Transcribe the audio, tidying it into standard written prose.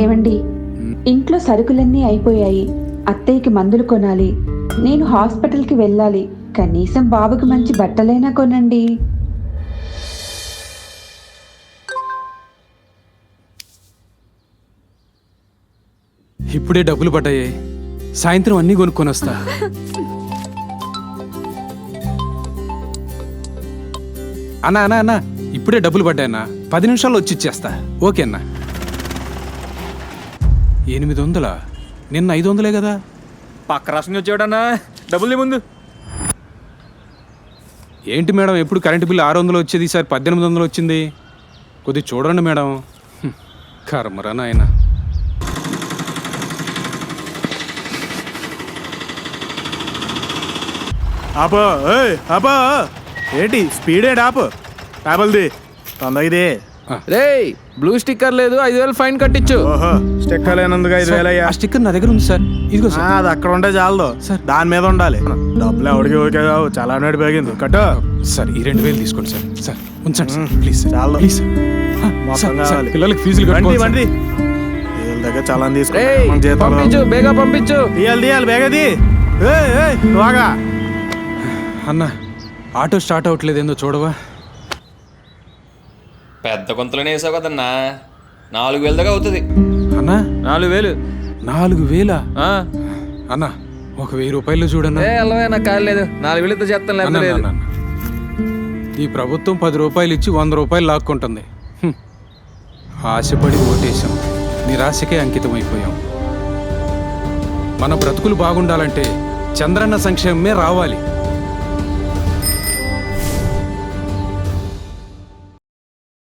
ఏమండి, ఇంట్లో సరుకులన్నీ అయిపోయాయి. అత్తయ్యకి మందులు కొనాలి. నేను హాస్పిటల్కి వెళ్ళాలి. కనీసం బాబుకి మంచి బట్టలైనా కొనండి. ఇప్పుడే డబ్బులు పడ్డాయి. సాయంత్రం అన్నీ కొనుక్కొని వస్తా. అన్నా అన్నా అన్నా, ఇప్పుడే డబ్బులు పడ్డాయన్నా. 10 నిమిషాల్లో వచ్చి ఇచ్చేస్తా. ఓకే అన్నా. 800? నిన్న 500 కదా. పక్క రాష్ట్రం వచ్చాడన్నా, డబ్బులు ముందు. ఏంటి మేడం, ఎప్పుడు కరెంటు బిల్లు 600 వచ్చేది, ఈసారి 1800 వచ్చింది. కొద్దిగా చూడండి మేడం. కర్మరా నాయన. ఆపో, ఏయ్ ఆపో. ఏంటి స్పీడ్ ఆపు. పేపల్ది తొందరది. రేయ్, బ్లూ స్టిక్కర్ లేదు, 5000 ఫైన్ కట్టించు. ఓహో, స్టిక్కర్ లేనందుకు 5000 అయ్యా. ఆ స్టిక్కర్ నా దగ్గర ఉంది సార్. ఇదిగో సార్. అది అక్కడ ఉంటే చాలదు సార్. దాని మీద ఉండాలి. డబ్బులు ఎవడికి ఓకే కావు, చాలా నాటి పెరిగింది. కట్టు సార్, ఈ 2000 తీసుకోండి సార్. సార్ ఉంచండి సార్, ప్లీజ్ సార్. చాలు. Please sir. మొత్తం సార్, సార్, కావాలి. పిల్లలకి ఫీజులు వండి కట్టుకోవాలి వండి సార్. వీళ్ళ దగ్గర చాలా రేయ్, తీసుకుంటాం. పంపించు, బేగా పంపించు. తీయాలి బేగది. బాగా అన్న, ఆటో స్టార్ట్ అవ్వట్లేదు, ఏందో చూడవా. పెద్ద గుంతలోనే వేసావు కదన్నా, 4000 దాకా అవుతుంది. అన్నా, 4000. 4000? ఆ, అన్న, ఒక 1000 రూపాయలు చూడన్నా. అల్లవే, నాకు కాదు లేదు. 4000తో చేస్తాను, అన్న, లేకపోతే లేదు. అన్న, అన్న. ఈ ప్రభుత్వం 10 రూపాయలు ఇచ్చి 100 రూపాయలు లాక్కుంటుంది. ఆశపడి ఓటేశాం, నిరాశకే అంకితమైపోయాం. మన బ్రతుకులు బాగుండాలంటే చంద్రన్న సంక్షేమమే రావాలి.